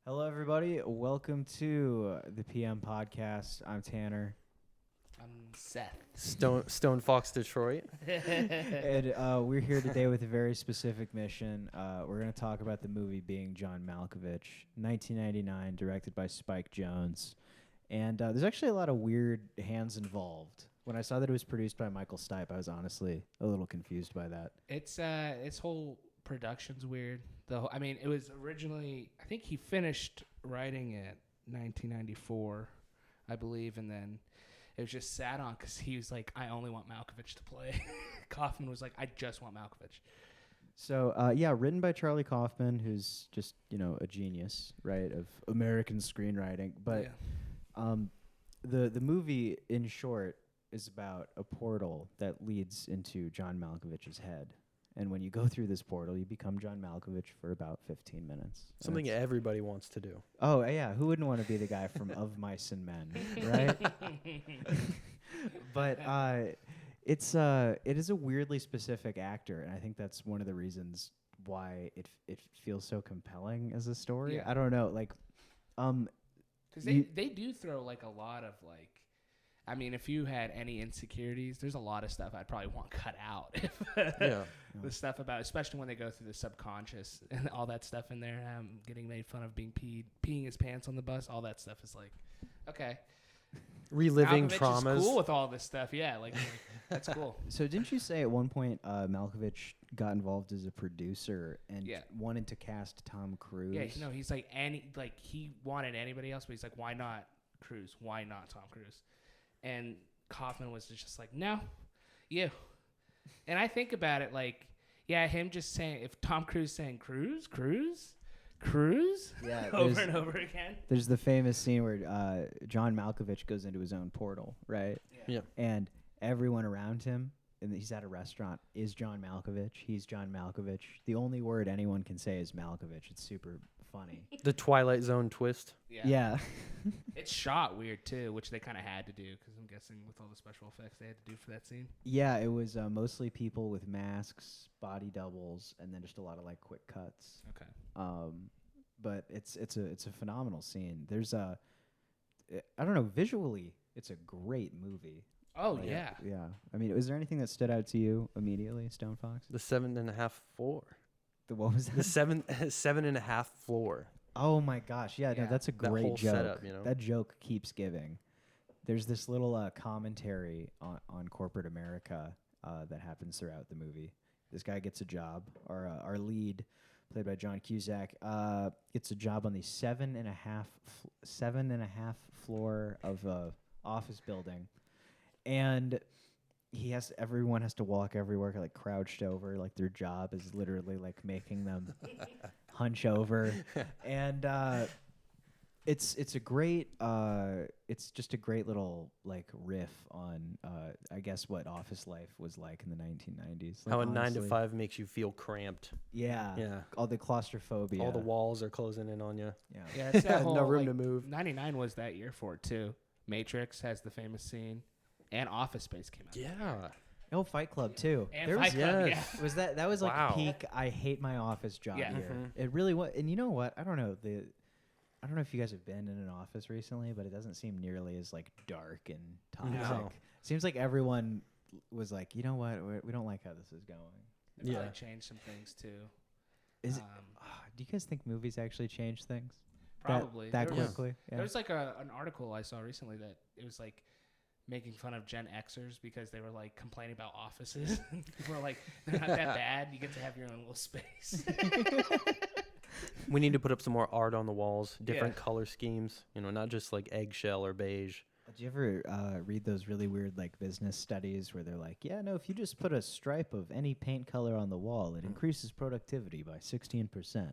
Hello, everybody. Welcome to the PM podcast. I'm Tanner. I'm Seth. Stone Fox Detroit. And we're here today with a very specific mission. We're going to talk about the movie Being John Malkovich, 1999, directed by Spike Jonze. And there's actually a lot of weird hands involved. When I saw that it was produced by Michael Stipe, I was honestly a little confused by that. Its whole production's weird. It was originally, I think he finished writing it 1994, I believe, and then it was just sat on because he was like, I only want Malkovich to play. Kaufman was like, I just want Malkovich. So, written by Charlie Kaufman, who's just, a genius, right, of American screenwriting. But the movie, in short, is about a portal that leads into John Malkovich's head. And when you go through this portal, you become John Malkovich for about 15 minutes. Something everybody wants to do. Oh, yeah. Who wouldn't want to be the guy from Of Mice and Men, right? But it is a weirdly specific actor, and I think that's one of the reasons why it feels so compelling as a story. Yeah. I don't know, Because they do throw like a lot of like, I mean, if you had any insecurities, there's a lot of stuff I'd probably want cut out. Yeah. The stuff about, especially when they go through the subconscious and all that stuff in there, getting made fun of peeing his pants on the bus, all that stuff is like, okay. Reliving Malkovich traumas. is cool with all this stuff. Yeah, like that's cool. So didn't you say at one point Malkovich got involved as a producer and wanted to cast Tom Cruise? Yeah, he's like he wanted anybody else, but he's like, why not Cruise? Why not Tom Cruise? And Kaufman was just like, no, you. And I think about it like, him just saying, if Tom Cruise saying Cruise, yeah, over and over again. There's the famous scene where John Malkovich goes into his own portal, right? Yeah. And everyone around him, and he's at a restaurant, is John Malkovich. He's John Malkovich. The only word anyone can say is Malkovich. It's super funny. The Twilight Zone twist. Yeah. It's shot weird too, which they kind of had to do because I'm guessing with all the special effects they had to do for that scene. Yeah, it was mostly people with masks, body doubles, and then just a lot of like quick cuts. Okay. But it's a phenomenal scene. There's I don't know, visually it's a great movie. Oh, Like, yeah. Yeah. I mean, was there anything that stood out to you immediately, Stone Fox? The 7.5 floor. What was that? The 7.5 floor. Oh my gosh. Yeah, Yeah. no, that's a That great whole joke. setup, That joke keeps giving. There's this little commentary on corporate America that happens throughout the movie. This guy gets a job. Our lead, played by John Cusack, gets a job on the 7.5 floor of a office building. And everyone has to walk everywhere like crouched over, like their job is literally like making them hunch over. And it's just a great little like riff on I guess what office life was like in the 1990s. Like, How a honestly, 9 to 5 makes you feel cramped. Yeah. Yeah. All the claustrophobia. All the walls are closing in on you. Yeah. Yeah, it's that whole, No room like, to move. 99 was that year for it too. Matrix has the famous scene, and Office Space came out. Yeah. Oh, Fight Club too. And There Fight was, Club, yes. yeah. was that was like Wow. peak I hate my office job Yeah. year. Mhm. It really was. And you know what? I don't know if you guys have been in an office recently, but it doesn't seem nearly as like dark and toxic. No. Seems like everyone was like, you know what? We don't like how this is going. They Yeah. probably changed some things too. Is it, Um, do you guys think movies actually change things? Probably. That There was- quickly? Yeah. There was like an article I saw recently that it was like making fun of Gen Xers because they were like complaining about offices. People were like, they're not that bad. You get to have your own little space. We need to put up some more art on the walls, different color schemes, not just like eggshell or beige. Did you ever read those really weird like business studies where they're like, yeah, no, if you just put a stripe of any paint color on the wall, it increases productivity by 16%.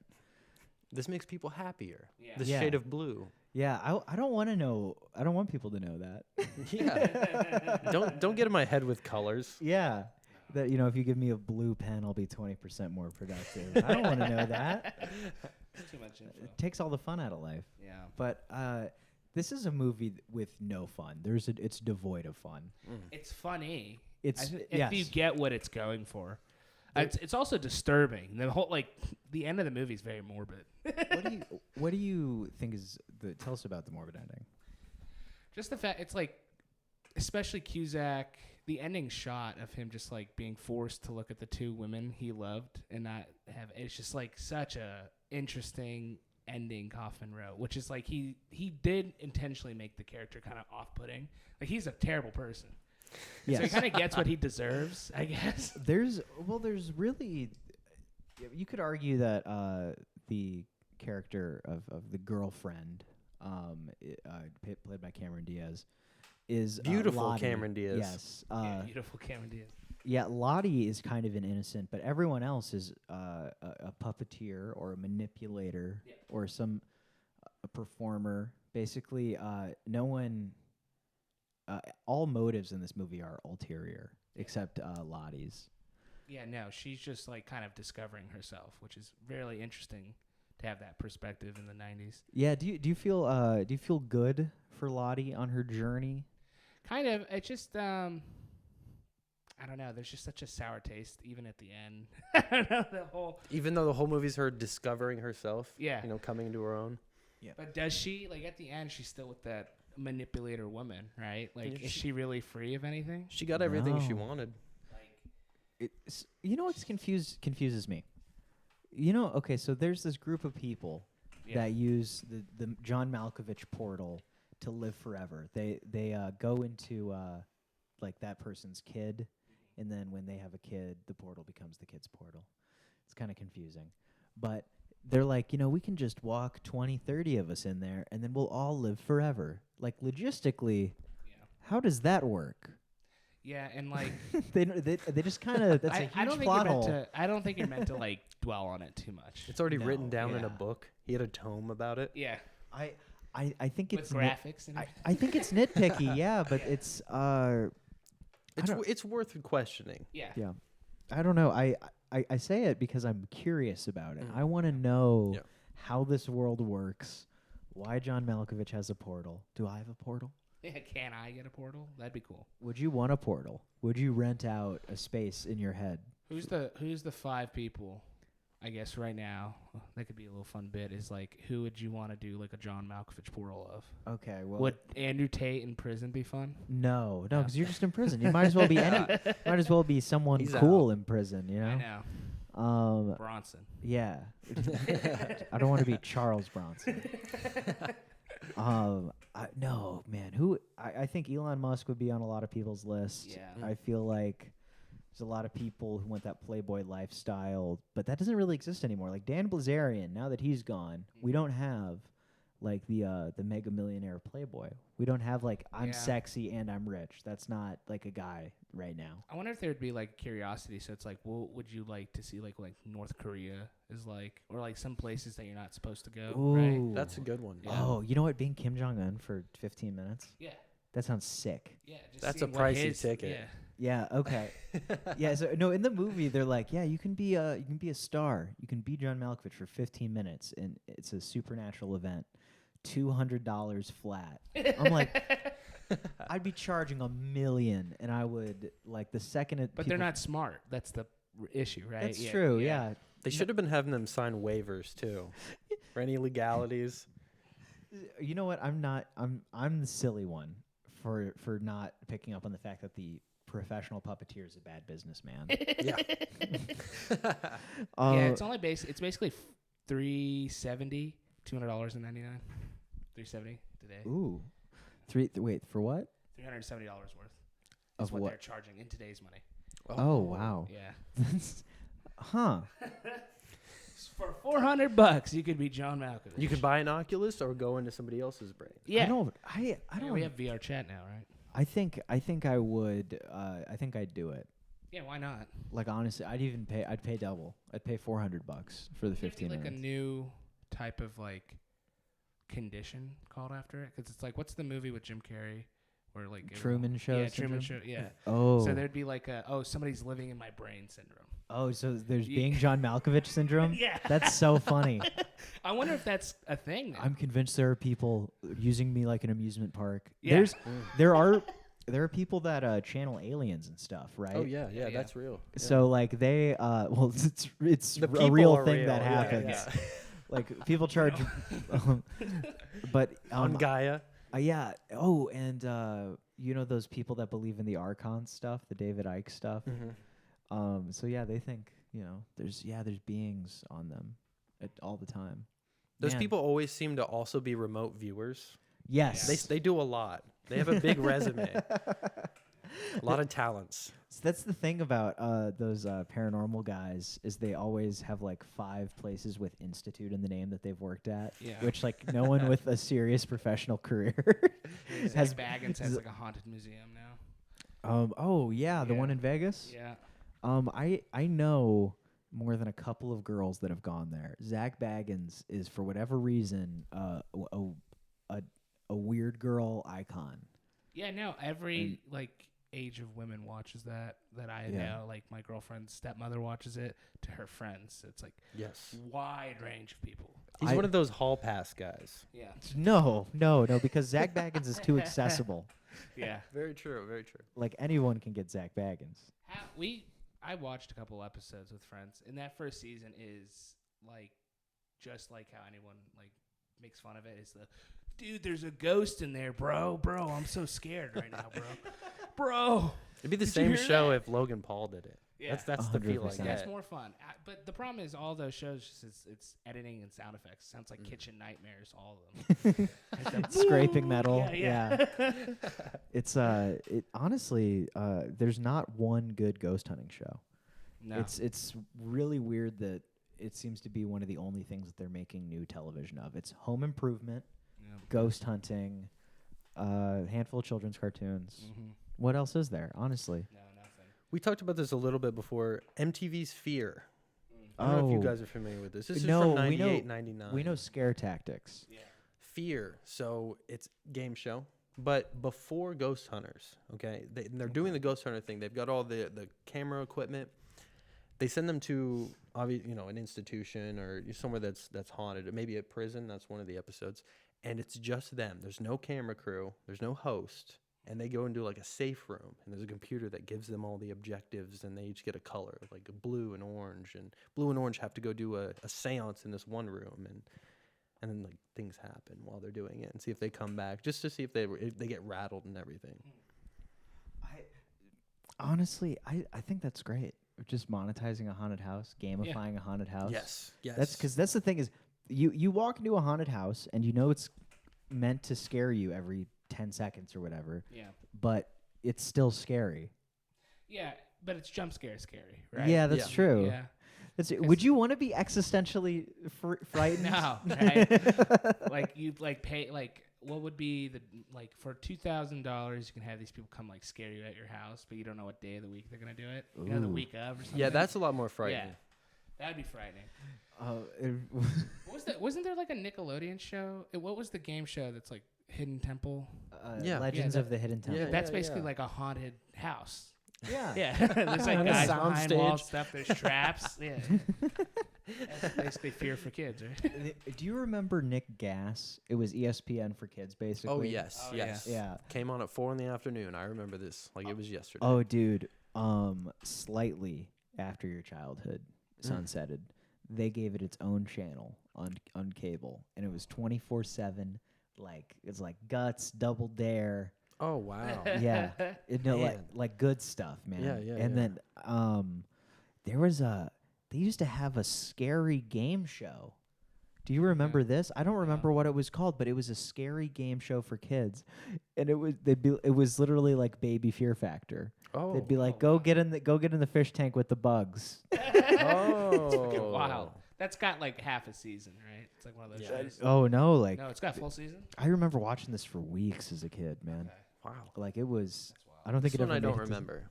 This makes people happier. Yeah. The Yeah. shade of blue. Yeah, I don't want to know. I don't want people to know that. Yeah. Don't get in my head with colors. Yeah, that if you give me a blue pen, I'll be 20% more productive. I don't want to know that. It's too much info. It takes all the fun out of life. Yeah. But this is a movie with no fun. It's devoid of fun. It's funny. It's if yes. you get what it's going for. It's also disturbing. The whole the end of the movie is very morbid. What do you think is tell us about the morbid ending? Just the fact it's especially Cusack, the ending shot of him just being forced to look at the two women he loved and not have. It's just such a interesting ending Kaufman wrote, which is he did intentionally make the character kind of off-putting. He's a terrible person. Yes. So he kind of gets what he deserves, I guess. There's really, you could argue that the character of the girlfriend, played by Cameron Diaz, is beautiful. Lottie. Cameron Diaz. Yes, beautiful Cameron Diaz. Yeah, Lottie is kind of an innocent, but everyone else is a puppeteer or a manipulator or a performer. Basically, no one. All motives in this movie are ulterior, except Lottie's. Yeah, no, she's just kind of discovering herself, which is really interesting to have that perspective in the 90s. Yeah, do you feel good for Lottie on her journey? Kind of. It's just I don't know. There's just such a sour taste, even at the end. I don't know, even though the whole movie's her discovering herself. Yeah. Coming into her own. Yeah. But does she at the end? She's still with that manipulator woman, right? Is she really free of anything? She got everything she wanted. It's what confuses me. Okay, so there's this group of people that use the John Malkovich portal to live forever. They go into that person's kid, and then when they have a kid, the portal becomes the kid's portal. It's kind of confusing, but they're we can just walk 20, 30 of us in there, and then we'll all live forever. Logistically, how does that work? Yeah, and they just kind of that's a huge plot hole. I don't think you're meant to dwell on it too much. It's already written down in a book. He had a tome about it. Yeah, I think with it's graphics. I think it's nitpicky. Yeah, but it's it's worth questioning. Yeah. Yeah. I don't know. I say it because I'm curious about it. I want to know how this world works, why John Malkovich has a portal. Do I have a portal? Yeah, can I get a portal? That'd be cool. Would you want a portal? Would you rent out a space in your head? Who's the 5 people, I guess right now, that could be a little fun bit, is who would you want to do a John Malkovich portal of? Okay, well. Would Andrew Tate in prison be fun? No, because you're just in prison. You might as well be might as well be someone He's cool out. in prison, I know. Bronson. Yeah. I don't want to be Charles Bronson. No, man. I think Elon Musk would be on a lot of people's list. Yeah. I feel like there's a lot of people who want that Playboy lifestyle, but that doesn't really exist anymore. Dan Blazarian, now that he's gone, we don't have the mega millionaire Playboy. We don't have I'm sexy and I'm rich. That's not a guy right now. I wonder if there would be curiosity. So it's what would you like to see North Korea is or some places that you're not supposed to go. Ooh. Right? That's a good one. Yeah. Oh, you know what? Being Kim Jong-un for 15 minutes? Yeah. That sounds sick. Yeah. That's a pricey ticket. Yeah. Yeah. Okay. Yeah. So no, in the movie they're you can be a star. You can be John Malkovich for 15 minutes, and it's a supernatural event. $200 flat. I'm I'd be charging $1 million, and I would the second. But they're not smart. That's the issue, right? That's true. Yeah. They should have been having them sign waivers too, for any legalities. You know what? I'm the silly one for not picking up on the fact that the professional puppeteer is a bad businessman. Yeah. Yeah. It's only it's basically $370, $200.99. $370 today. Ooh, wait for what? $370 worth. Of That's what what? they're charging in today's money. Oh wow. Yeah. Huh. For $400, you could be John Malkovich. You could buy an Oculus or go into somebody else's brain. Yeah. I don't. We have VR chat now, right? I think I would. I think I'd do it. Yeah, why not? Honestly, I'd pay double. I'd pay $400 for the 15 There'd be minutes. a new type of condition called after it, because it's what's the movie with Jim Carrey where Truman Show. Yeah, Truman Show. Yeah. Oh. So there'd be somebody's living in my brain syndrome. Oh, so there's Being John Malkovich syndrome. Yeah. That's so funny. I wonder if that's a thing now. I'm convinced there are people using me like an amusement park. Yeah. There are there are people that channel aliens and stuff, right? Oh yeah, Yeah. that's real. Yeah. So like they well it's The a people real are thing real, that yeah, happens. yeah. Like people charge but On Gaia. yeah. Oh, and you know those people that believe in the Archon stuff, the David Icke stuff. So yeah, they think, you know, there's beings on them all the time. Those Man. people always seem to also be remote viewers. Yes. They do a lot. They have a big resume. A lot of talents. So that's the thing about those paranormal guys is they always have like 5 places with institute in the name that they've worked at. Yeah. Which like no one with a serious professional career has Baggins has like a haunted museum now. Oh yeah, the one in Vegas. Yeah. I know more than a couple of girls that have gone there. Zach Baggins is for whatever reason a weird girl icon. Yeah, no, every like age of women watches that I know. Like my girlfriend's stepmother watches it to her friends. It's like wide range of people. He's one of those hall pass guys. Yeah. No, because Zach Baggins is too accessible. Yeah. Very true, very true. Like anyone can get Zach Baggins. I watched a couple episodes with friends, and that first season is like just like how anyone like makes fun of it. Is the dude? There's a ghost in there, bro. I'm so scared right now, bro. It'd be the Did you same hear show that? if Logan Paul did it. Yeah. That's the feel I 100%. get. That's more fun. But the problem is all those shows, it's editing and sound effects. Sounds like Kitchen Nightmares, all of them. Scraping metal. Yeah. It's honestly there's not one good ghost hunting show. No. It's really weird that it seems to be one of the only things that they're making new television of. It's Home Improvement, ghost hunting, handful of children's cartoons. What else is there, honestly? No, nothing. We talked about this a little bit before. MTV's Fear. I don't know if you guys are familiar with this. This is from 98, 99. We know Scare Tactics. Yeah. Fear. So it's game show. But before Ghost Hunters, okay, they're doing the Ghost Hunter thing. They've got all the camera equipment. They send them to an institution or somewhere that's haunted, or maybe a prison. That's one of the episodes, and it's just them. There's no camera crew. There's no host, and they go into like a safe room, and there's a computer that gives them all the objectives, and they each get a color, like blue and orange, and blue and orange have to go do a séance in this one room, and then like things happen while they're doing it, and see if they come back, just to see if they get rattled and everything. I think that's great. Just monetizing a haunted house, gamifying a haunted house. Yes. That's the thing is, you walk into a haunted house and you know it's meant to scare you every 10 seconds or whatever. Yeah. But it's still scary. Yeah, but it's jump scary, right? Yeah, that's true. Yeah. Would you want to be existentially frightened? No, right? Like you'd like pay like what would be the like for $2,000 you can have these people come like scare you at your house, but you don't know what day of the week they're gonna do it. You know, the week of or something. Yeah, that's a lot more frightening. Yeah, that'd be frightening. What was that? Wasn't there like a Nickelodeon show? What was the game show that's like Hidden Temple? Legends of the Hidden Temple. Yeah, That's basically like a haunted house. Yeah. Yeah, there's like On a guys behind soundstage. wall stuff. There's traps. Yeah, that's basically Fear for Kids, right? Do you remember Nick Gass? It was ESPN for kids, basically. Oh yes, Oh, yes. yeah. Came on at 4 in the afternoon. I remember this like it was yesterday. Oh, dude. Slightly after your childhood sunsetted, they gave it its own channel on cable, and it was 24/7. Like it's like Guts, Double Dare. Oh wow. Yeah, Man. like good stuff, man. Yeah, And then there was they used to have a scary game show. Do you remember this? I don't remember what it was called, but it was a scary game show for kids, and it was literally like Baby Fear Factor. Oh. They'd be like, go get in the fish tank with the bugs. Oh. Wow. That's got like half a season, right? It's like one of those shows. Oh no, like No, it's got full season. I remember watching this for weeks as a kid, man. Okay. Wow. Like it was. That's wild. I don't think This it one ever. I don't made it to- remember.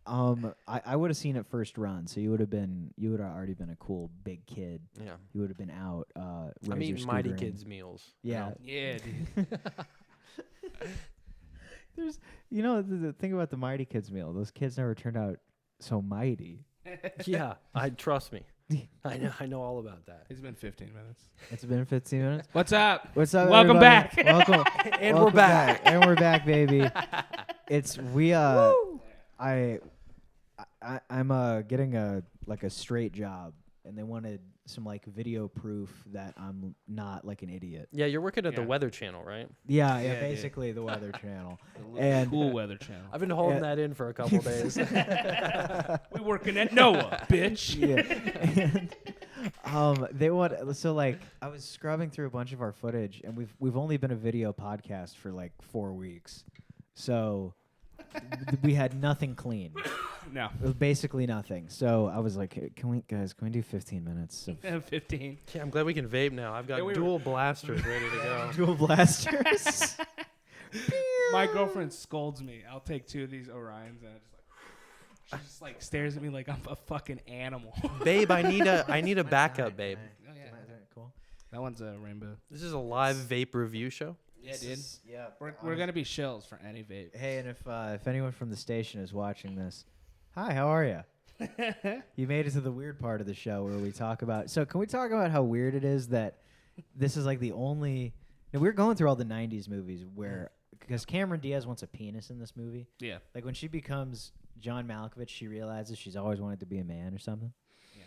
No. I would have seen it first run, so you would have already been a cool big kid. Yeah. You would have been out. I'm eating Mighty Kids meals. Yeah. Yeah, dude. There's, the thing about the Mighty Kids meal. Those kids never turned out so mighty. Yeah. Trust me. I know all about that. It's been 15 minutes. It's been 15 minutes. What's up? What's up? Welcome everybody? back. Welcome. And Welcome we're back. And we're back, baby. I'm getting a straight job, and they wanted some like video proof that I'm not like an idiot. Yeah, you're working at the Yeah. Weather Channel, right? Yeah, Yeah, dude. basically the Weather Channel. The And cool weather channel. I've been holding that in for a couple days. We working at NOAA, bitch. Yeah. And, they want like I was scrubbing through a bunch of our footage, and we've only been a video podcast for like 4 weeks, so we had nothing clean. No. It was basically nothing. So I was like, hey, can we do 15 minutes of 15. Yeah, I'm glad we can vape now. I've got dual blasters ready to go. dual blasters? My girlfriend scolds me. I'll take 2 of these Orions and she just like stares at me like I'm a fucking animal. Babe, I need a backup, babe. Oh, yeah. Cool. That one's a rainbow. This is a live vape review show. Yeah, dude. Yeah. We're gonna be shills for any vape. Hey, and if anyone from the station is watching this, hi, how are you? You made it to the weird part of the show where we talk about. So can we talk about how weird it is that this is like the only? We're going through all the '90s movies where because Cameron Diaz wants a penis in this movie. Yeah. Like when she becomes John Malkovich, she realizes she's always wanted to be a man or something. Yeah.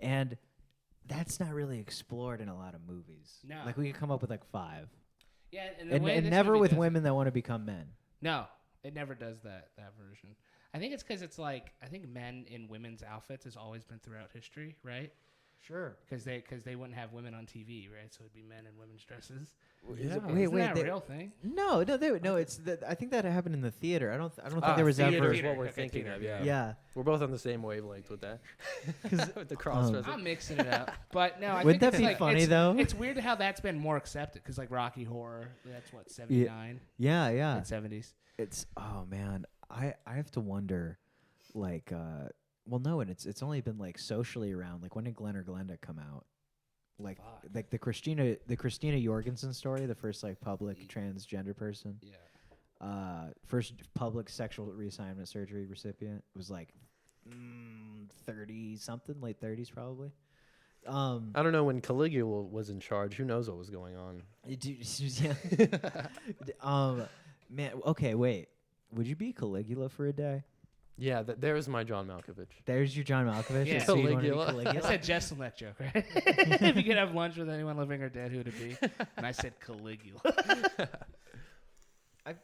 And that's not really explored in a lot of movies. No. Like we could come up with like 5. Yeah, And never with women that want to become men. No, it never does that version. I think it's because it's like I think men in women's outfits has always been throughout history, right? Sure. Because they wouldn't have women on TV, right? So it'd be men in women's dresses. Yeah. Isn't that a real thing? No. It's I think that happened in the theater. I don't think there was theater ever. is what we're Okay, thinking theater. of. Yeah. Yeah. We're both on the same wavelength with that. With the cross dressing. I'm mixing it up, but no. I Wouldn't think that it's be like, funny though? It's weird how that's been more accepted because like Rocky Horror, that's what 79, Yeah. and 70s. It's oh man, I have to wonder, like, well no, and it's only been like socially around. Like when did Glenn or Glenda come out? Like the Christina Jorgensen story, the first like public transgender person. Yeah. First public sexual reassignment surgery recipient was like 30 something, late 30s probably. I don't know when Caligula was in charge. Who knows what was going on? Man, okay, wait. Would you be Caligula for a day? Yeah, there's my John Malkovich. There's your John Malkovich. Yeah. So you wanna be Caligula. I said Jesselnet joke, right? If you could have lunch with anyone living or dead, who would it be? And I said Caligula.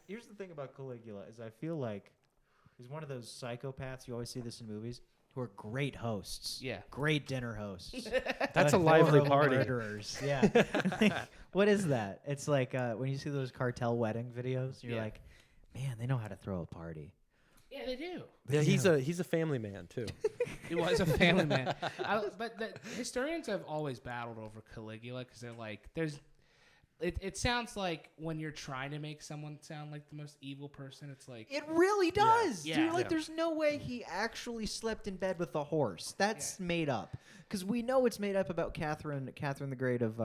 Here's the thing about Caligula is I feel like he's one of those psychopaths. You always see this in movies who are great hosts. Yeah. Great dinner hosts. That's a But lively horrible party. Murderers. Yeah. Like, what is that? It's like when you see those cartel wedding videos, you're Yeah. like, man, they know how to throw a party. Yeah, they do. Yeah, he's a family man too. He was a family man. But the historians have always battled over Caligula because they're like, it sounds like when you're trying to make someone sound like the most evil person, it's like It really does. Yeah. You're like, Yeah. there's no way he actually slept in bed with a horse. That's made up. Because we know it's made up about Catherine the Great of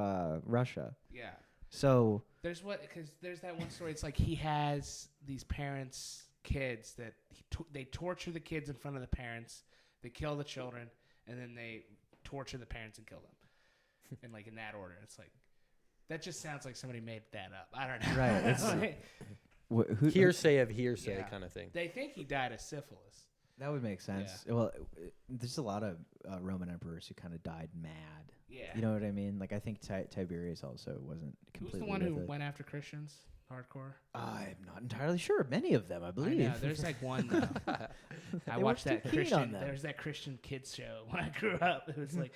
Russia. yeah. So There's that one story. It's like he has these parents' kids that they torture the kids in front of the parents, they kill the children, and then they torture the parents and kill them, and like in that order. It's like that just sounds like somebody made that up. I don't know. Right, it's- Like, Hearsay of hearsay Yeah. kind of thing. they think he died of syphilis. that would make sense. Well, there's a lot of Roman emperors who kind of died mad. Yeah. You know what I mean? Like I think Tiberius also wasn't Who's completely. the one who with it. went after Christians? Hardcore. I'm not entirely sure. Many of them, I I believe. know. There's like one. I They watched weren't that too keen on Christian. them. There's that Christian kids show when I grew up. It was like,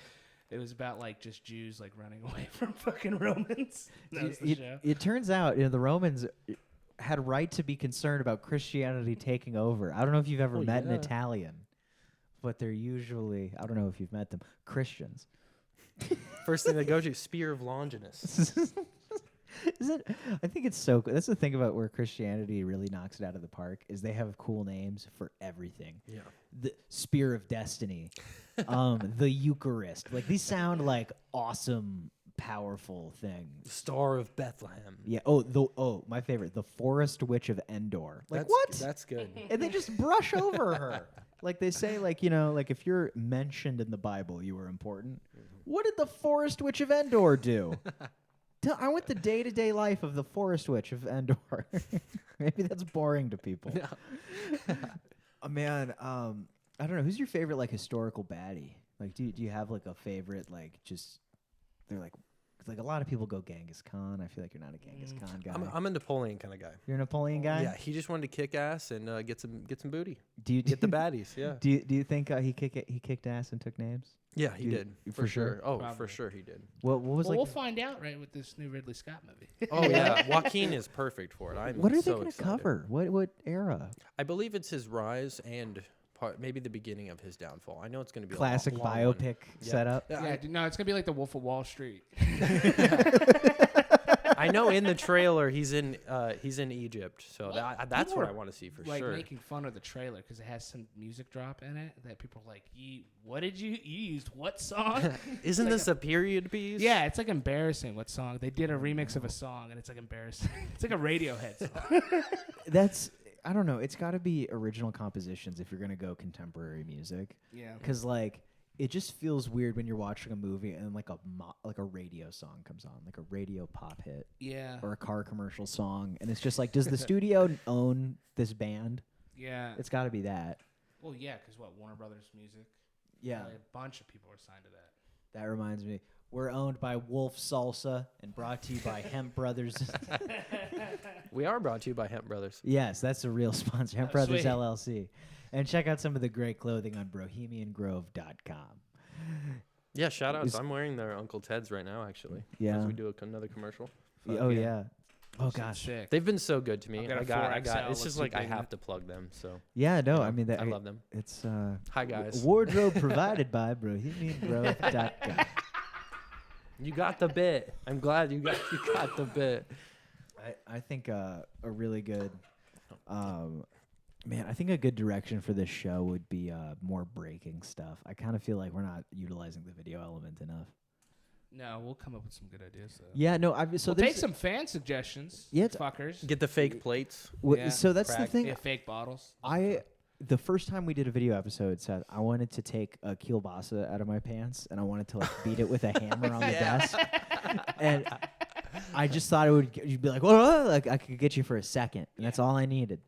it was about like just Jews like running away from fucking Romans. That was the show. It turns out, the Romans had a right to be concerned about Christianity taking over. I don't know if you've ever Oh, met an yeah. Italian, but they're usually, I don't know if you've met them, Christians. First thing they go to, Spear of Longinus. Is it? I think it's so good. That's the thing about where Christianity really knocks it out of the park is they have cool names for everything. Yeah. The Spear of Destiny, the Eucharist. Like these sound like awesome powerful thing. Star of Bethlehem. Yeah. My favorite, the Forest Witch of Endor. Like, That's, what? That's good. And they just brush over her. Like they say, like, like if you're mentioned in the Bible, you were important. What did the Forest Witch of Endor do? I want the day-to-day life of the Forest Witch of Endor. Maybe that's boring to people. No. Man, I don't know. Who's your favorite, like, historical baddie? Like, do you have, like, a favorite, like, just, they're like a lot of people go Genghis Khan. I feel like you're not a Genghis Khan guy. I'm a Napoleon kind of guy. You're a Napoleon guy? Yeah, he just wanted to kick ass and get some booty. Do you Get the baddies, yeah. Do you think he kicked ass and took names? Yeah, he did. For For sure? sure. Oh, Probably. for sure he did. What was Well, like? we'll find out right with this new Ridley Scott movie. Oh, yeah. Joaquin is perfect for it. What are they so going to excited. cover? What era? I believe it's his rise and maybe the beginning of his downfall. I know it's going to be Classic a long biopic one. setup. Yeah, no, it's gonna be like the Wolf of Wall Street. I know in the trailer he's in Egypt, so Well, that's people what I are, want to see for like sure. making fun of the trailer because it has some music drop in it that people are like, what did you used what song? Isn't like this a period piece? Yeah, it's like embarrassing what song. They did a remix of a song and it's like embarrassing. It's like a Radiohead song. That's I don't know. It's got to be original compositions if you're going to go contemporary music. Yeah. Because like it just feels weird when you're watching a movie and like a radio song comes on, like a radio pop hit. Yeah. Or a car commercial song, and it's just like, does the studio own this band? Yeah. It's got to be that. Well, yeah, because Warner Brothers Music. Yeah. Like a bunch of people are signed to that. That reminds me. We're owned by Wolf Salsa and brought to you by Hemp Brothers. We are brought to you by Hemp Brothers. Yes, that's a real sponsor. Hemp Oh, Brothers sweet. LLC. And check out some of the great clothing on bohemiangrove.com. Yeah, shout outs. Is- I'm wearing their Uncle Ted's right now, actually. Yeah. As we do another commercial. Oh, yeah. Oh, Shit's gosh. sick. They've been so good to me. I've got a I got. 4XL, It's just let's like keep I doing have it. to plug them. So Yeah, no, you know, I mean, I love them. It's Hi guys. wardrobe provided by bohemiangrove.com. You got the bit. I'm glad you got the bit. I think a really good, man, I think a good direction for this show would be more breaking stuff. I kind of feel like we're not utilizing the video element enough. No, we'll come up with some good ideas. Though. Yeah, no, so We'll there's take some fan suggestions. Yeah, fuckers. Get the fake plates. Yeah. So that's Crack. the thing. Yeah, fake bottles. The first time we did a video episode said I wanted to take a kielbasa out of my pants and I wanted to like beat it with a hammer on the desk. And I just thought you'd be like, well, like I could get you for a second. And that's all I needed.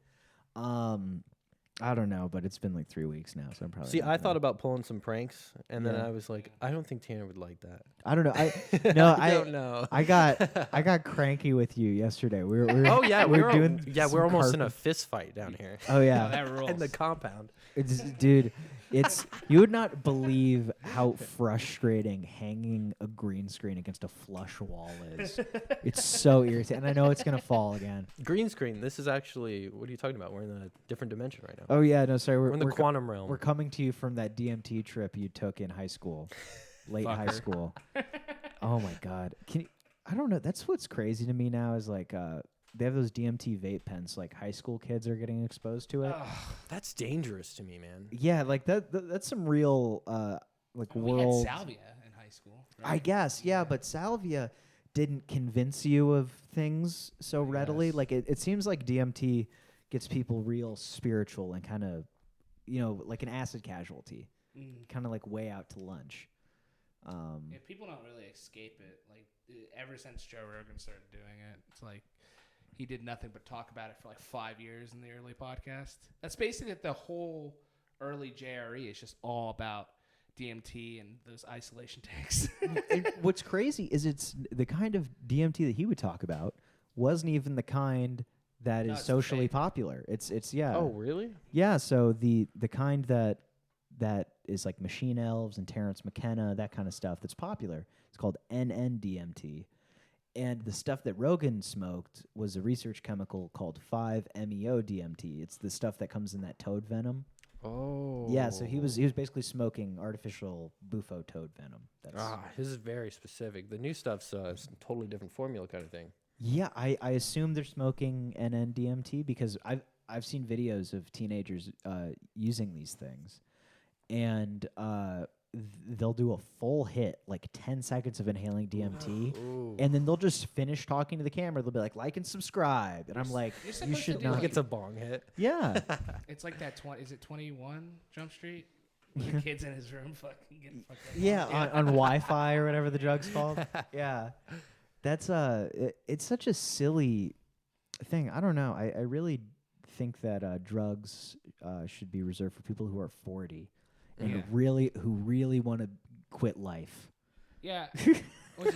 I don't know, but it's been like 3 weeks now, so I'm probably See, not I gonna- thought about pulling some pranks, and then Yeah. I was like, I don't think Tanner would like that. I don't know. I I don't know. I got cranky with you yesterday. We were Oh yeah, we're doing we're some almost in a carpet- fist fight down here. Oh yeah. Oh, that rules. In the compound. Dude, you would not believe how frustrating hanging a green screen against a flush wall is. It's so irritating. And I know it's gonna fall again. Green screen. This is actually. What are you talking about? We're in a different dimension right now. Oh yeah, no, sorry. We're in the we're quantum realm. We're coming to you from that DMT trip you took in high school, late high Fucker. school. Oh my God, I don't know. That's what's crazy to me now is like they have those DMT vape pens. Like high school kids are getting exposed to it. That's dangerous to me, man. Yeah, like that's some real like We world. had salvia in high school. I Right? guess, yeah, but salvia didn't convince you of things so readily. Yes. Like it seems like DMT gets people real spiritual and kind of, like an acid casualty, kind of like way out to lunch. Yeah, people don't really escape it. Like ever since Joe Rogan started doing it, it's like he did nothing but talk about it for like 5 years in the early podcast. That's basically the whole early JRE. It's just all about DMT and those isolation tanks. And what's crazy is it's the kind of DMT that he would talk about wasn't even the kind that No, is it's socially fake. popular. It's yeah. Oh really? Yeah, so the kind that is like Machine Elves and Terrence McKenna, that kind of stuff that's popular. It's called NN-DMT. And the stuff that Rogan smoked was a research chemical called 5-MeO-DMT. It's the stuff that comes in that toad venom. Oh. Yeah, so he was basically smoking artificial bufo toad venom. That's His is very specific. The new stuff's a totally different formula kind of thing. Yeah, I assume they're smoking NN-DMT because I've seen videos of teenagers using these things, and they'll do a full hit, like 10 seconds of inhaling DMT, Ooh. and then they'll just finish talking to the camera. They'll be like and subscribe, and I'm like, you're you supposed to should do, not. like- It's a bong hit. Yeah. It's like that. Is it 21 Jump Street? The kid's in his room, fucking getting fucked up. Yeah, on Wi-Fi or whatever the drug's called. Yeah, that's it's such a silly thing. I don't know. I really think that drugs should be reserved for people who are 40 and Yeah. who really want to quit life. Yeah.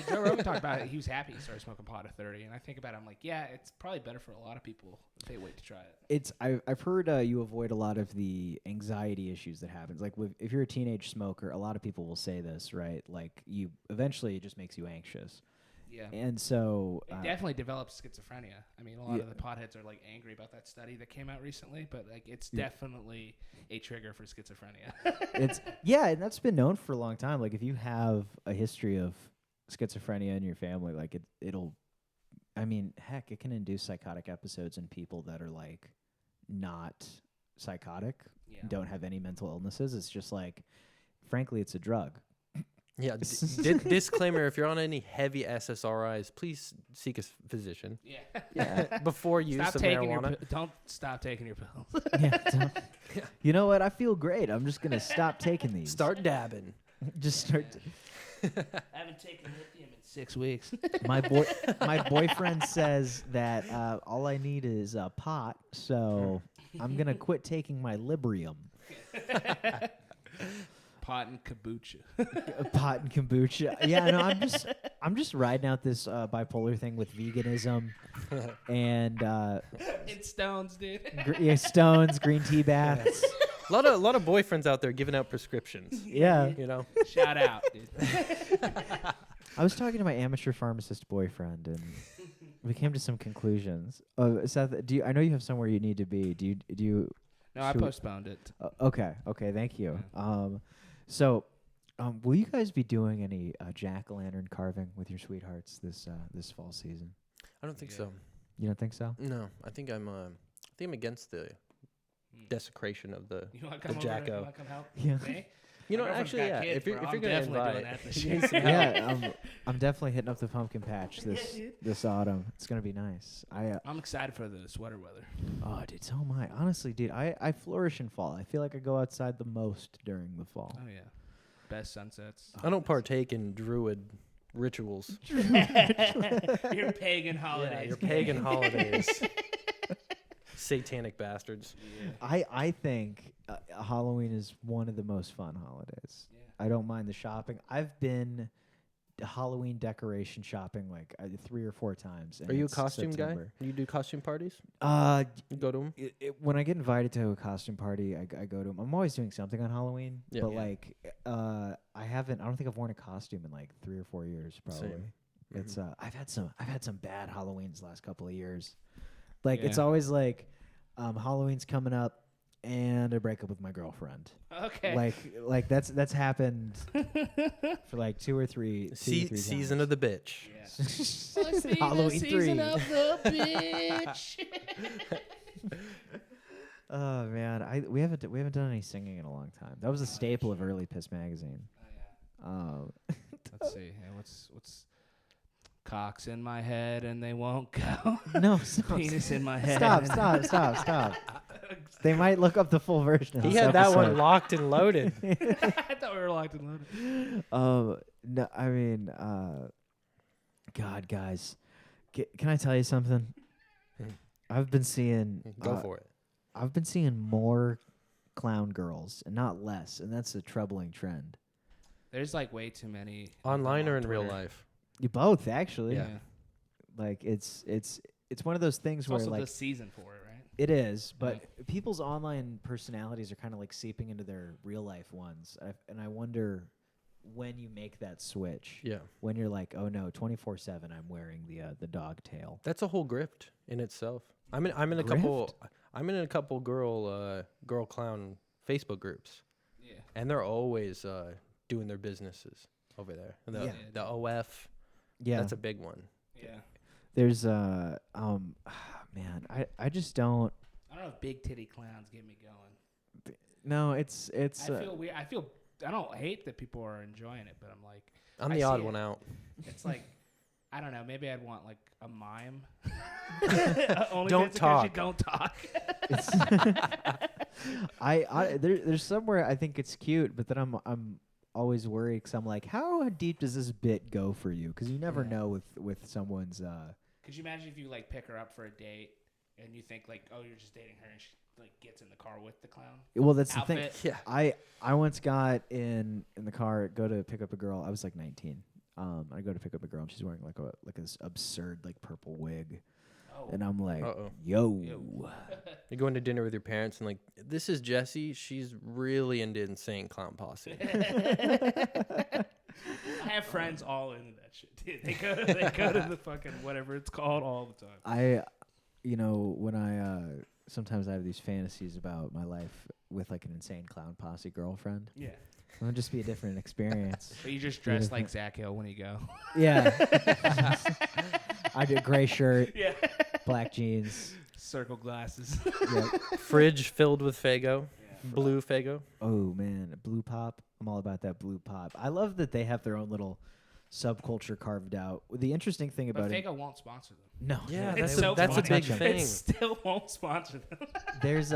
Joe Rogan talked about it. He was happy he started smoking pot at 30, and I think about it. I'm like, yeah, it's probably better for a lot of people if they wait to try it. I've heard you avoid a lot of the anxiety issues that happens. Like if you're a teenage smoker, a lot of people will say this, right? Like you eventually it just makes you anxious. Yeah. And so It definitely develops schizophrenia. I mean, a lot of the potheads are like angry about that study that came out recently, but like it's definitely a trigger for schizophrenia. and that's been known for a long time. Like if you have a history of schizophrenia in your family, like it'll I mean, heck, it can induce psychotic episodes in people that are like not psychotic, don't have any mental illnesses. It's just like, frankly, it's a drug. Yeah. Disclaimer: if you're on any heavy SSRIs, please seek a physician. Yeah. Before use Stop of taking marijuana. don't stop taking your pills. You know what? I feel great. I'm just gonna stop taking these. Start dabbing. Just start. I haven't taken lithium in 6 weeks. My boyfriend says that all I need is pot, so I'm gonna quit taking my Librium. Pot and kombucha. Pot and kombucha. Yeah, no, I'm just riding out this bipolar thing with veganism and It's stones, dude. stones, green tea baths. A lot of boyfriends out there giving out prescriptions. Yeah. You know. Shout out, dude. I was talking to my amateur pharmacist boyfriend, and we came to some conclusions. Seth, I know you have somewhere you need to be. Do you? No, I postponed it. Okay, thank you. So, will you guys be doing any jack-o'-lantern carving with your sweethearts this fall season? I don't think so. You don't think so? No, I think I'm against the desecration of the You want to come over? Jacko. You want to come help? Yeah. Me? You know, My girlfriend's actually, got yeah. kids, If you're bro. I'm gonna definitely doing invite, that this you year. need some help. Yeah, I'm definitely hitting up the pumpkin patch this autumn. It's gonna be nice. I'm excited for the sweater weather. Oh, dude, so am I. Honestly, dude, I flourish in fall. I feel like I go outside the most during the fall. Oh yeah, best sunsets. I don't partake in druid rituals. Your pagan holidays. Yeah, your pagan holidays. Satanic bastards. Yeah. I think Halloween is one of the most fun holidays. Yeah. I don't mind the shopping. I've been Halloween decoration shopping like 3 or 4 times. Are you a costume guy? You do costume parties? You go to them? When I get invited to a costume party, I go to them. I'm always doing something on Halloween, but like I don't think I've worn a costume in like 3 or 4 years probably. Same. It's I've had some bad Halloweens the last couple of years. Like it's always like Halloween's coming up and I break up with my girlfriend. Okay. Like that's happened for like 2 or 3 Season of the bitch. Yeah. Halloween 3. Season of the bitch. Oh man, we haven't done any singing in a long time. That was a staple of early Piss magazine. Oh, yeah. Let's see. Yeah, what's cocks in my head and they won't go. No, Penis in my head. Stop. They might look up the full version. He had that one locked and loaded. I thought we were locked and loaded. No, I mean, God, guys, can I tell you something? I've been seeing. Go for it. I've been seeing more clown girls and not less, and that's a troubling trend. There's like way too many. Online or in Twitter. real life? You both actually. Yeah. Like it's one of those things It's where also like the season for it, right? it is, but people's online personalities are kind of like seeping into their real life ones, and I wonder when you make that switch. Yeah. When you're like, oh no, 24/7, I'm wearing the dog tail. That's a whole grift in itself. I'm in a couple girl clown Facebook groups. Yeah. And they're always doing their businesses over there. The OF. Yeah, That's a big one. Yeah. there's man, I just don't. I don't know if big titty clowns get me going. No, it's. I feel weird. I feel I don't hate that people are enjoying it, but I'm like, I'm I the see odd it. one out. It's like, I don't know. Maybe I'd want like a mime. Only Don't talk. You don't talk. There's somewhere I think it's cute, but then I'm always worried because I'm like, how deep does this bit go for you? Because you never know with someone's. Could you imagine if you like pick her up for a date and you think like, oh, you're just dating her, and she like gets in the car with the clown? Well, that's outfit. the thing. Yeah. I once got in the car, go to pick up a girl. I was like 19. I go to pick up a girl, and she's wearing like this absurd like purple wig. Oh. And I'm like, Uh-oh. yo. You're going to dinner with your parents and like, this is Jessie. She's really into Insane Clown Posse. I have friends all into that shit, dude. They go to the fucking whatever it's called all the time. When I sometimes I have these fantasies about my life with like an Insane Clown Posse girlfriend. Yeah. It'll just be a different experience. But you just dress like Zach Hill when you go. Yeah. I do gray shirt, Yeah. black jeans. Circle glasses. Yeah. Fridge filled with Faygo. Blue Faygo. Oh man, blue pop. I'm all about that blue pop. I love that they have their own little subculture carved out. The interesting thing about But Faygo won't sponsor them. No. Yeah, It's that's a big funny. thing. It still won't sponsor them. There's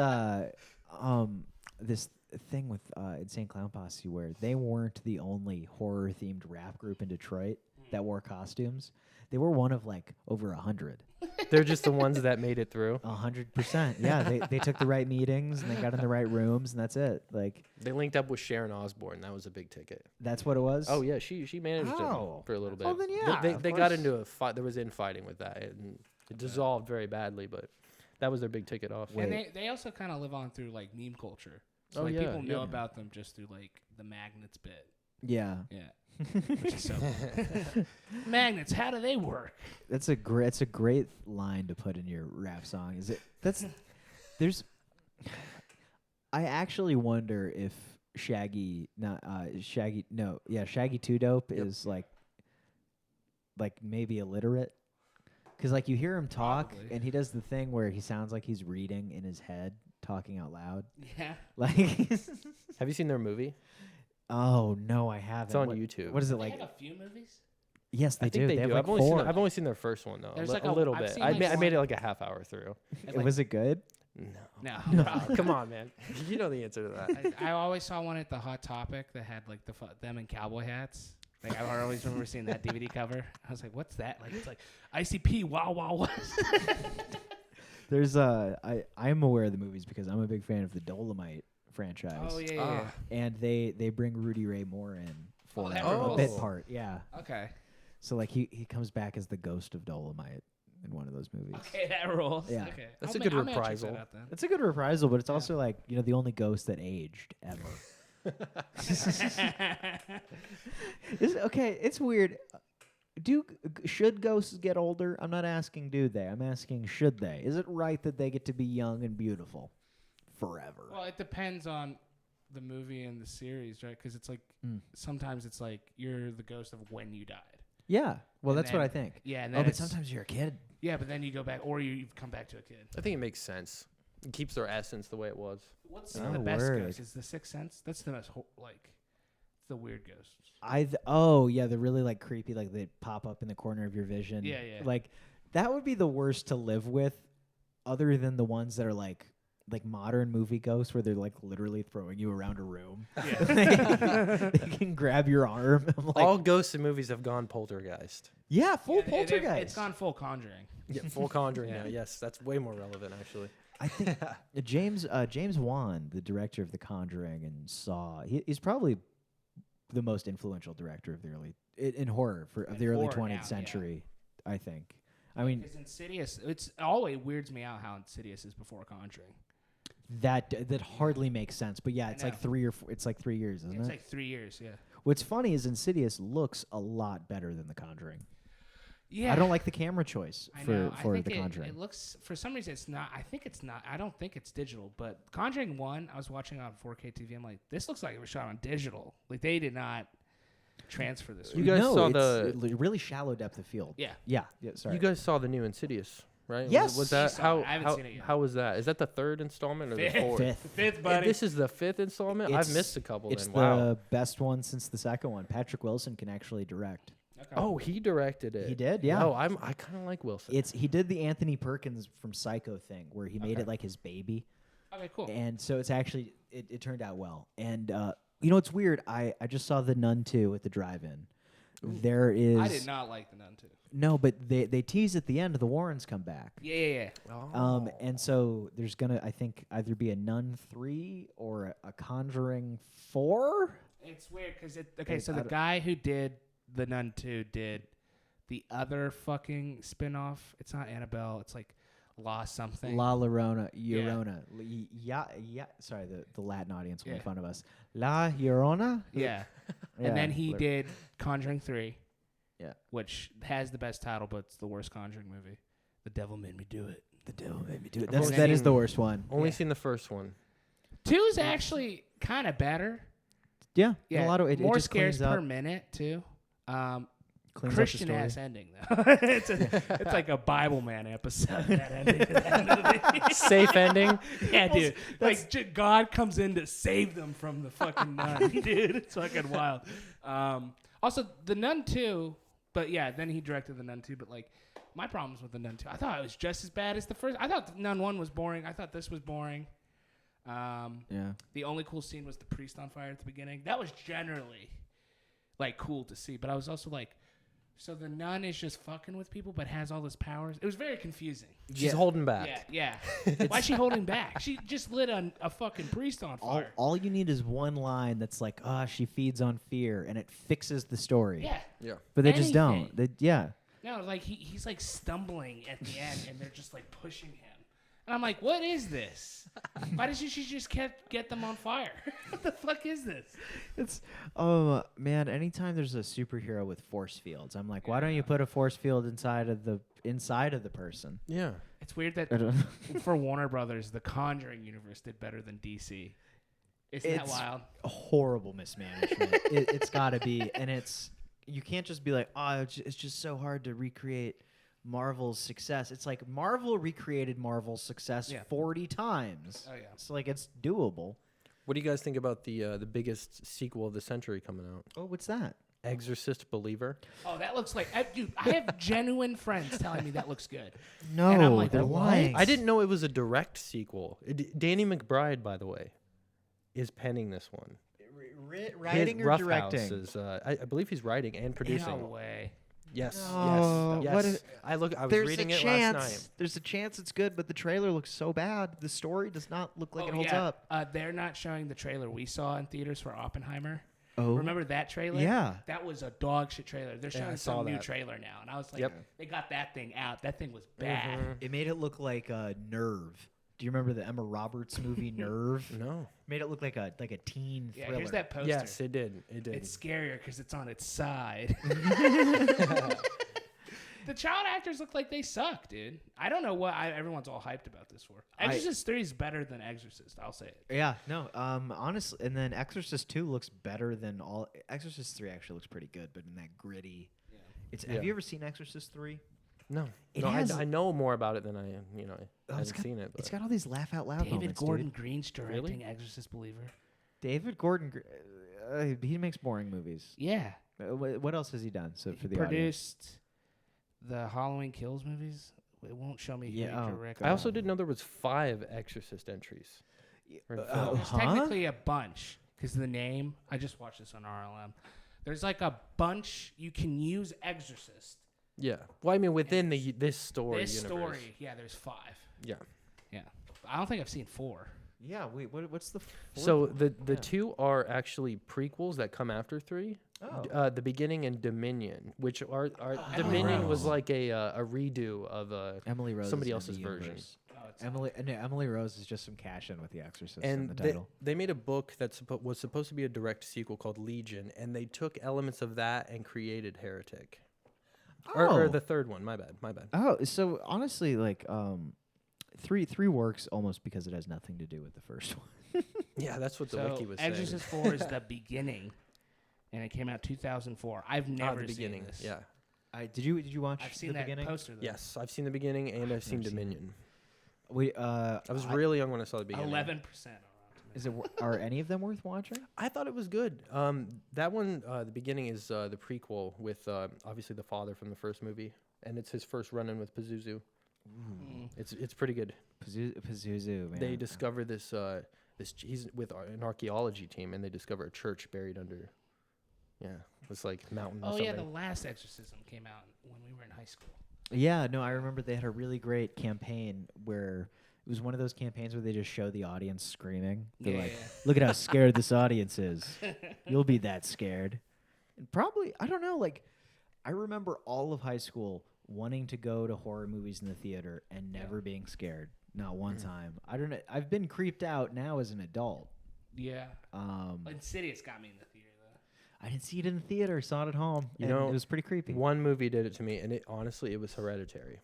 this thing with Insane Clown Posse where they weren't the only horror themed rap group in Detroit that wore costumes. They were one of like over 100. They're just the ones that made it through. 100%. Yeah, they took the right meetings and they got in the right rooms, and that's it. Like They linked up with Sharon Osbourne. That was a big ticket. that's what it was. Oh yeah, she managed Oh. it for a little bit. Oh, then yeah, They of got course. into a fight. There was infighting with that, and it dissolved very badly. But that was their big ticket off. Wait. And they also kind of live on through like meme culture. So Oh, like yeah, people know yeah. about them just through like the magnets bit. Yeah. Yeah. Which is so magnets, how do they work? It's a great line to put in your rap song. Is it? I actually wonder if Shaggy 2 Dope Yep. is like maybe illiterate. Cuz like you hear him talk Probably. and he does the thing where he sounds like he's reading in his head, talking out loud. Yeah. Like Have you seen their movie? oh no, I haven't. It's on What- YouTube. What is it They like? have a few movies. Yes, they I think do. they They have do. like I've 4. only seen their first one though. There's A like a- little I've bit. seen I like made one- it like a half hour through. It's like- Was it good? No. No. Come on, man. You know the answer to that. I always saw one at the Hot Topic that had like them in cowboy hats. Like I always remember seeing that DVD cover. I was like, "What's that?" Like it's like ICP. Wow, wow, wow. There's I'm aware of the movies because I'm a big fan of the Dolomite franchise. Oh yeah. And they bring Rudy Ray Moore in for that a rules. bit part. Yeah. Okay. So like he comes back as the ghost of Dolomite in one of those movies. Okay, that rules. Yeah. Okay. That's I'll a good I'll check reprisal. that out then. It's a good reprisal, but it's Yeah. also like, the only ghost that aged ever. It's weird. Should ghosts get older? I'm not asking do they. I'm asking should they? Is it right that they get to be young and beautiful forever? Well, it depends on the movie and the series, right? Because it's like sometimes it's like you're the ghost of when you died. Yeah. Well, And that's what then- I think. Yeah, and Oh, then but it's, sometimes you're a kid. yeah, but then you go back, or you come back to a kid. I think it makes sense. It keeps their essence the way it was. What's Oh, the best word. ghost? Is the Sixth Sense? That's the most it's the weird ghost. They're really like creepy, like they pop up in the corner of your vision. Yeah, yeah. Like that would be the worst to live with, other than the ones that are like modern movie ghosts where they're like literally throwing you around a room. Yeah. They can grab your arm. I'm like, All ghosts in movies have gone poltergeist. yeah, full Yeah, poltergeist. It's gone full Conjuring. Yeah, full Conjuring Yeah. now. Yes, that's way more relevant actually. I think James Wan, the director of The Conjuring and Saw, he's probably the most influential director of the in horror of the early horror 20th now, yeah. century. I think. I mean, Because Insidious, it always weirds me out how Insidious is before Conjuring. that hardly makes sense. But yeah, it's I like know. 3 or 4, it's like 3 years, isn't It's it? like 3 years, yeah. What's funny is Insidious looks a lot better than The Conjuring. Yeah. I don't like the camera choice I for know. I think The Conjuring. It looks, for some reason, it's not. I think it's not. I don't think it's digital. But Conjuring 1, I was watching on 4K TV. I'm like, this looks like it was shot on digital. Like, they did not transfer this. You guys saw it's really shallow depth of field. Yeah. Yeah. Sorry. You guys saw the new Insidious, right? Yes. Was that Saw it. how? I haven't How, seen it yet. how was that? Is that the third installment or the fourth? Fifth, buddy. This is the fifth installment. I've It's- missed a couple. It's Then the wow. best one since the second one. Patrick Wilson can actually direct. Okay. Oh, he directed it. He did, yeah. Oh, I kind of like Wilson. He did the Anthony Perkins from Psycho thing where he made Okay. it like his baby, Okay, cool. and so it's actually it turned out well. And you know it's weird. I just saw The Nun 2 at the drive-in. There is I did not like The Nun 2. no, but they tease at the end the Warrens come back. Yeah. Oh. And so there's gonna I think either be a Nun 3 or a Conjuring 4. It's weird because Like, so I the don't- guy who did The Nun 2 did the other fucking spin-off. It's not Annabelle. It's like La something. La Llorona. Yeah. Sorry, the Latin audience will make Yeah. fun of us. La Llorona. Yeah. Yeah, And then he Lor- did Conjuring 3. Yeah. Which has the best title, but it's the worst Conjuring movie. The Devil Made Me Do It. The devil made me do it. I've only That is seen- the worst one. Only Yeah. seen the first one. 2 is actually kind of better. Yeah, Yeah. a lot of it. More it just scares cleans per up, minute, too. cleans Christian up the ass story. ending, though. It's like a Bible Man episode, that ending. At the end of the movie. Safe ending. Yeah, dude. Like God comes in to save them from the fucking nun, dude. It's fucking wild. Also, The Nun 2, but yeah, then he directed The Nun 2. But like, my problems with The Nun 2, I thought it was just as bad as the first. I thought The Nun 1 was boring. I thought this was boring. Yeah. The only cool scene was the priest on fire at the beginning. That was generally like cool to see. But I was also like, so the nun is just fucking with people, but has all this powers. It was very confusing. She's holding back. Yeah. Why is she holding back? She just lit a fucking priest on fire. All you need is one line that's like, she feeds on fear, and it fixes the story. Yeah. Yeah. But they just don't. Anything. Yeah. No, like he's like stumbling at the end, and they're just like pushing him. And I'm like, what is this? Why doesn't she just get them on fire? What the fuck is this? It's man, anytime there's a superhero with force fields, I'm like, why don't you put a force field inside of the person? Yeah. It's weird that for Warner Brothers, the Conjuring universe did better than DC. Isn't that It's wild? a horrible mismanagement. It's got to be, and you can't just be like, it's just so hard to recreate Marvel's success. It's like Marvel recreated Marvel's success 40 times. Oh, yeah. It's like it's doable. What do you guys think about the biggest sequel of the century coming out? Oh, what's that? Exorcist Believer. Oh, that looks like... dude, I have genuine friends telling me that looks good. No, And I'm like, they're what? lying. I didn't know it was a direct sequel. Danny McBride, by the way, is penning this one. Writing His or Rough directing? House is, I believe he's writing and producing. No way. Yes. No, Yes. what Yes. is- I was There's reading a it chance. last night. There's a chance it's good, but the trailer looks so bad. The story does not look like it holds up. They're not showing the trailer we saw in theaters for Oppenheimer. Oh, Remember that trailer? Yeah. That was a dog shit trailer. They're Yeah, I showing saw some new that. trailer now. And I was like, Yep. they got that thing out. That thing was bad. Mhm. It made it look like Nerve. Do you remember the Emma Roberts movie Nerve? No. Made it look like a teen Yeah, thriller. here's that poster. Yes, it did. It did. It's scarier because it's on its side. The child actors look like they suck, dude. I don't know what everyone's all hyped about this for. Exorcist 3 is better than Exorcist. I'll say it. Yeah, no. Honestly, and then Exorcist 2 looks better than all. Exorcist 3 actually looks pretty good, but in that gritty. Yeah. It's. Yeah. Have you ever seen Exorcist 3? No. It No, has- I know more about it than I Oh, haven't seen it. But It's got all these laugh out loud David moments, Gordon dude. Green's directing Really? Exorcist Believer. David Gordon. He makes boring movies. Yeah. What else has he done? So for He the audience? produced the Halloween Kills movies. It won't show me who Yeah, he oh, directed. I also didn't know there was 5 Exorcist entries. Or in film. There's technically a bunch because the name. I just watched this on RLM. There's like a bunch you can use Exorcist. Yeah. Well, I mean, within this story This universe. story, yeah, there's 5. Yeah. Yeah, I don't think I've seen 4. Yeah. Wait. What's the? So fourth the one? Yeah. 2 are actually prequels that come after 3. Oh. The Beginning and Dominion, which are Emily Dominion Rose. was like a redo of Emily Rose. somebody is in else's the version. universe. Oh, it's Emily Rose is just some cash in with the Exorcist in And the title. they made a book that was supposed to be a direct sequel called Legion, and they took elements of that and created Heretic. Or the third one. My bad. Oh, so honestly, like, three works almost because it has nothing to do with the first one. Yeah, that's what the so wiki was Exorcist saying. 4 is the beginning, and it came out 2004. I've never The seen beginning. this. Yeah. Did you watch I've seen the that beginning? poster. Though. Yes, I've seen the beginning and I've seen never seen it. Dominion. I was really young when I saw the beginning. 11%. Is it? Are any of them worth watching? I thought it was good. That one, the beginning is the prequel with obviously the father from the first movie, and it's his first run-in with Pazuzu. It's pretty good. Pazuzu, man. They discover this he's with an archaeology team, and they discover a church buried under, this like mountain. Oh or yeah, the something. last Exorcism came out when we were in high school. Yeah, no, I remember they had a really great campaign where it was one of those campaigns where they just show the audience screaming. They're like, look at how scared this audience is. You'll be that scared. And probably, I don't know, like, I remember all of high school wanting to go to horror movies in the theater and never being scared. Not one time. I don't know. I've been creeped out now as an adult. Yeah. Insidious got me in the theater though. I didn't see it in the theater. Saw it at home. You know, it was pretty creepy. One movie did it to me, and it was Hereditary.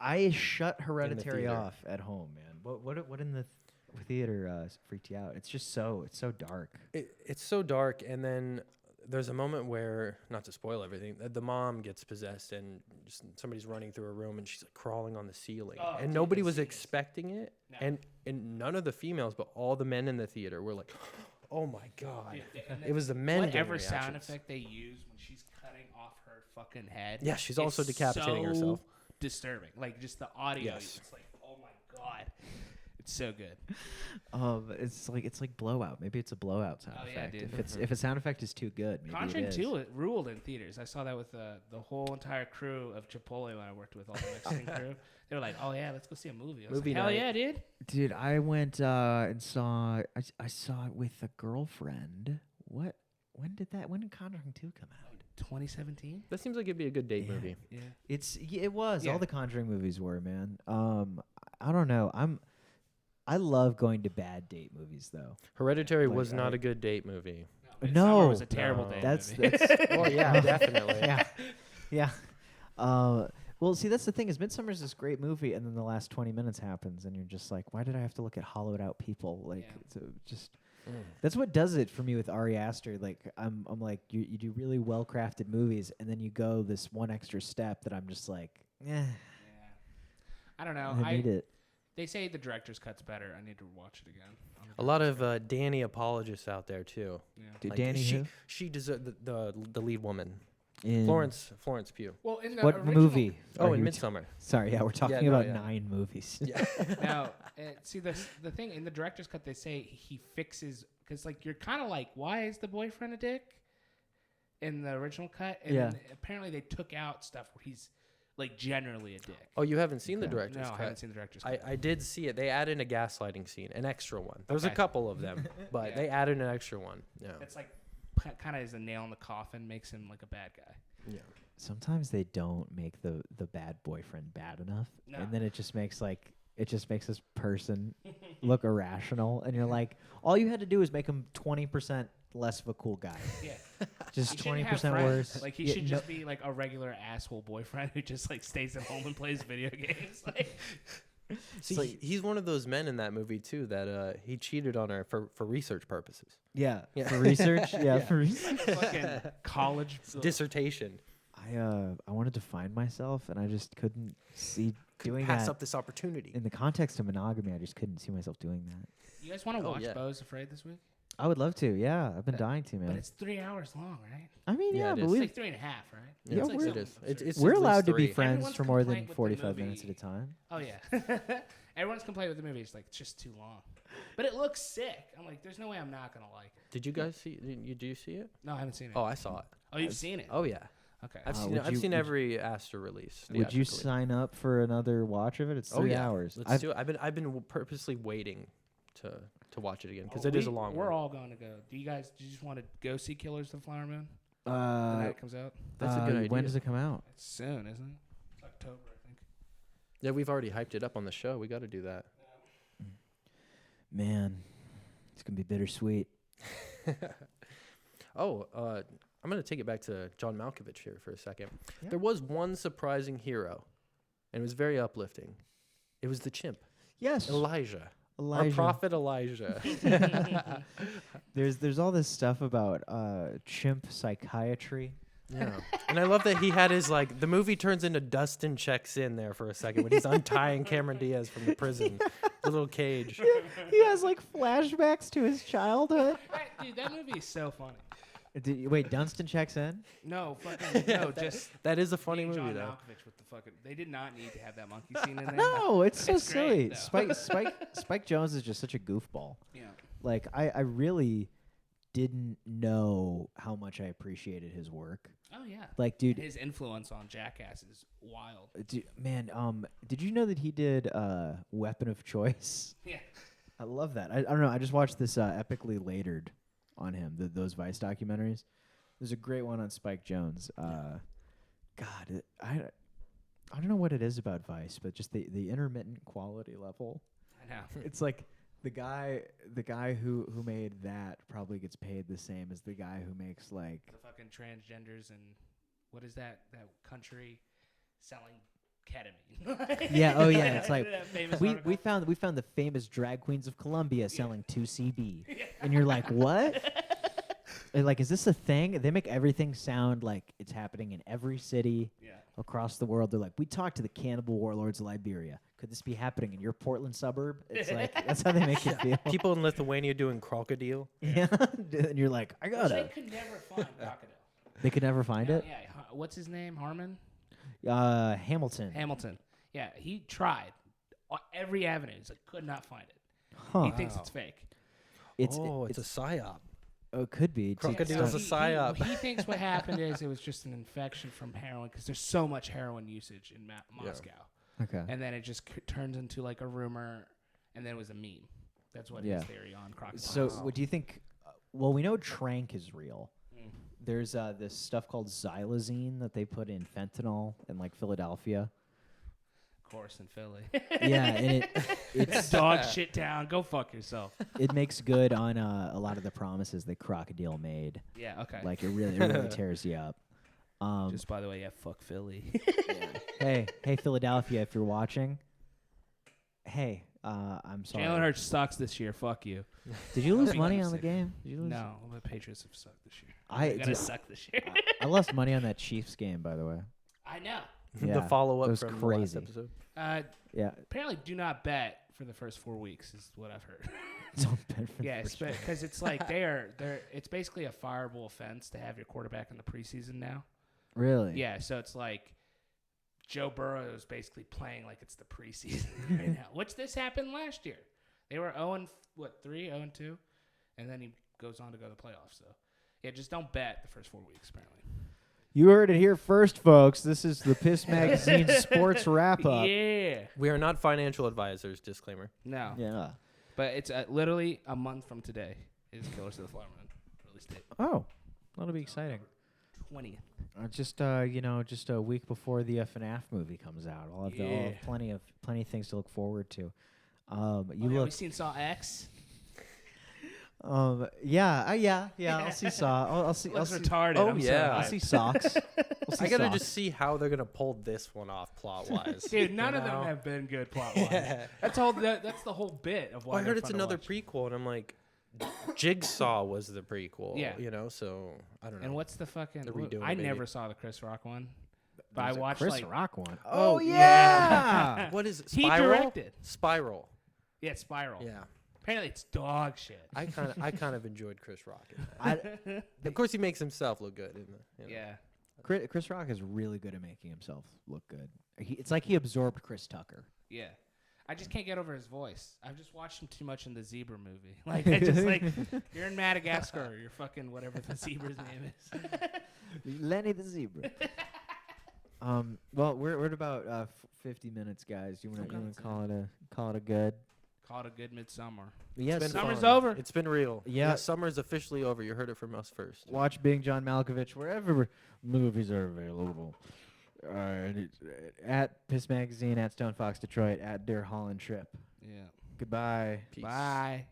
I shut Hereditary theater. off at home, man. What in the theater freaked you out? It's just it's so dark. It's so dark, and then there's a moment where, not to spoil everything, the mom gets possessed, and just somebody's running through a room, and she's like crawling on the ceiling, and nobody was expecting it, and none of the females, but all the men in the theater were like, "Oh my god!" It was the men. Whatever sound effect they use when she's cutting off her fucking head. Yeah, she's also decapitating herself. Disturbing, like just the audio. Yes. It's like, oh my god, it's so good. It's like Blowout. Maybe it's a Blowout sound effect. Dude. If a sound effect is too good, maybe Conjuring it is. 2 it ruled in theaters. I saw that with the whole entire crew of Chipotle when I worked with all the Mexican crew. They were like, "Oh yeah, let's go see a movie." I was Movie like, hell night. yeah, dude! Dude, I went and saw. I saw it with a girlfriend. What? When did Conjuring 2 come out? 2017. That seems like it'd be a good date movie. Yeah. It was. Yeah. All the Conjuring movies were, man. I don't know. I love going to bad date movies though. Hereditary Like, was not a good date movie. No, Midsommar was a terrible no. day. That's movie. Well, yeah, definitely. yeah. Well, see, that's the thing is Midsummer is this great movie, and then the last 20 minutes happens, and you're just like, why did I have to look at hollowed out people? Like, that's what does it for me with Ari Aster. Like, I'm like, you do really well crafted movies, and then you go this one extra step that I'm just like, Yeah. I don't know. I need it. They say the director's cut's better. I need to watch it again. A lot of Danny apologists out there too. Yeah. Did Like, Danny who? she deserved the lead woman, In Florence Pugh. Well, in the what original, movie? Oh, are in you Midsummer. Sorry, yeah, we're talking no, about yeah. 9 movies. Yeah. Now, see the thing in the director's cut, they say he fixes because like you're kind of like, why is the boyfriend a dick? In the original cut, and Yeah. then apparently they took out stuff where he's like generally a dick. Oh, you haven't seen the Okay. director's No, cut? I haven't seen the director's cut. I did see it. They added a gaslighting scene, an extra one. There's a Okay. couple of them, but Yeah. they added an extra one. Yeah. It's like kind of is a nail in the coffin, makes him like a bad guy. Yeah. Sometimes they don't make the bad boyfriend bad enough, No. and then it just makes this person look irrational, and you're like, all you had to do was make him 20% less of a cool guy, Yeah. just He shouldn't have 20% friends. worse. Like he Yeah, should no- just be like a regular asshole boyfriend who just like stays at home and plays video games. Like, See, like- he's one of those men in that movie too that he cheated on her for research purposes. yeah, Yeah. for research. Yeah, Yeah. for research. fucking college Dissertation. I wanted to find myself, and I just couldn't see doing Pass that up this opportunity. in the context of monogamy. I just couldn't see myself doing that. You guys want to Oh, watch yeah. Beau's Afraid this week? I would love to. Yeah, I've been dying to, But man. it's 3 hours long, right? I mean, Yeah, yeah, it but is. It's we like 3.5, right? Yeah, It's like we're- It is. something absurd. It's we're at least allowed to be 3. friends Everyone's for more than complaint with the 45 minutes at movie. a time. Oh yeah. Everyone's complaining with the movie. It's like it's just too long, but it looks sick. I'm like, there's no way I'm not gonna like it. Did you guys see? Did you see it? No, I haven't seen it. Oh, I saw it. Oh, you've seen it? Oh yeah. Okay. I've would you- seen would every Astor release. Would you theatrically. sign up for another watch of it? It's 3 hours. Let's do it. I've been purposely waiting to watch it again because it is a long We're one. all going to go. Do you just want to go see Killers of the Flower Moon? The night Uh, it comes out. That's a good idea. When does it come out? It's soon, isn't it? It's October, I think. Yeah, we've already hyped it up on the show. We got to do that. Man, it's gonna be bittersweet. Oh, I'm gonna take it back to John Malkovich here for a second. Yeah. There was one surprising hero, and it was very uplifting. It was the chimp, Yes, Elijah. Our Elijah. prophet Elijah. There's all this stuff about chimp psychiatry. Yeah. And I love that he had his, like, the movie turns into Dustin checks in there for a second when he's untying Cameron Diaz from the prison, the little cage. He has like flashbacks to his childhood. Dude, that movie is so funny. Wait, Dunstan checks in? No, fucking no, just That is a funny Being movie, John though. Malkovich with the fucking. They did not need to have that monkey scene in there. No, it's so It's great, silly. though. Spike Jones is just such a goofball. Yeah. Like I really didn't know how much I appreciated his work. Oh yeah. Like, dude, His influence on Jackass is wild. man, did you know that he did Weapon of Choice? Yeah. I love that. I don't know. I just watched this Epically Latered on him, those Vice documentaries. There's a great one on Spike Jones. God, I don't know what it is about Vice, but just the intermittent quality level. I know. It's like the guy who made that probably gets paid the same as the guy who makes like The fucking transgenders and what is that country selling ketamine? yeah, oh yeah, it's like That famous we article? found the famous drag queens of Colombia selling 2CB, and you're like, what? And like, is this a thing? They make everything sound like it's happening in every city across the world. They're like, we talked to the cannibal warlords of Liberia. Could this be happening in your Portland suburb? It's like that's how they make it feel. People in Lithuania doing crocodile. Yeah, and you're like, I Which gotta. they could never find crocodile. They could never find it. Yeah. What's his name? Harmon? Hamilton. Hamilton. Yeah, he tried every avenue. He's like, could not find it. Huh. He thinks it's fake. It's a psyop. Oh, it could be. Crocodile's a psyop. He thinks what happened is it was just an infection from heroin because there's so much heroin usage in Moscow. Okay. And then it just turns into like a rumor, and then it was a meme. That's what his theory on crocodile. So, what do you think? Well, we know trank is real. There's this stuff called xylazine that they put in fentanyl in like Philadelphia. Of course, in Philly. Yeah, and it's dog shit town. Go fuck yourself. it makes good on a lot of the promises that Crocodile made. Yeah. Okay. Like it really tears you up. Just by the way, yeah, fuck Philly. Hey, Philadelphia, if you're watching. Hey, I'm sorry. Jalen Hurts sucks this year. Fuck you. Did you lose Be money on the sick. game? Did you lose? No, the Patriots have sucked this year. They're gonna suck this year. I lost money on that Chiefs game, by the way. I know. Yeah, The follow it up was from crazy. the last episode. Yeah. Apparently, do not bet for the first 4 weeks is what I've heard. Don't bet for the Yeah, first because it's like they're it's basically a fireable offense to have your quarterback in the preseason now. Really? Yeah, so it's like Joe Burrow is basically playing like it's the preseason right now, which this happened last year. They were 0-2, and then he goes on to go to the playoffs. So yeah, just don't bet the first 4 weeks. Apparently. You heard it here first, folks. This is the Piss Magazine Sports Wrap Up. Yeah. We are not financial advisors, disclaimer. No. Yeah. But it's literally a month from today is Killers of the Flower Moon release date. Oh, that'll be exciting. 20th. Just just a week before the FNAF movie comes out. I'll have plenty of things to look forward to. We seen Saw X. I'll see Saw. I'll see. Looks retarded. Oh, I'm yeah. I'll So see Socks. I gotta just see how they're gonna pull this one off plot wise. dude, none of them have been good plot wise. Yeah. That's the whole bit of why. I heard they're it's fun to another watch. prequel, and I'm like, Jigsaw was the prequel. Yeah. So I don't know. And what's the fucking? They're redoing I it, maybe. never saw the Chris Rock one, but I There's a watched Chris like Rock one. Oh, yeah. What is it? He Spiral? directed. Spiral. Yeah, Spiral. Yeah. Apparently, it's dog shit. I kind of enjoyed Chris Rock in that. Of course, he makes himself look good. Yeah. Chris Rock is really good at making himself look good. It's like he absorbed Chris Tucker. Yeah. I just can't get over his voice. I've just watched him too much in the Zebra movie. Like, I just like, you're in Madagascar, or you're fucking whatever the zebra's name is. Lenny the Zebra. Well, we're at about 50 minutes, guys. You want to call it a good? Call it a good midsummer. Yes, Summer's over. It's been real. Yeah. Summer's officially over. You heard it from us first. Watch Being John Malkovich wherever movies are available. At Piss Magazine, at Stone Fox Detroit, at Deer Holland Trip. Yeah. Goodbye. Peace. Bye.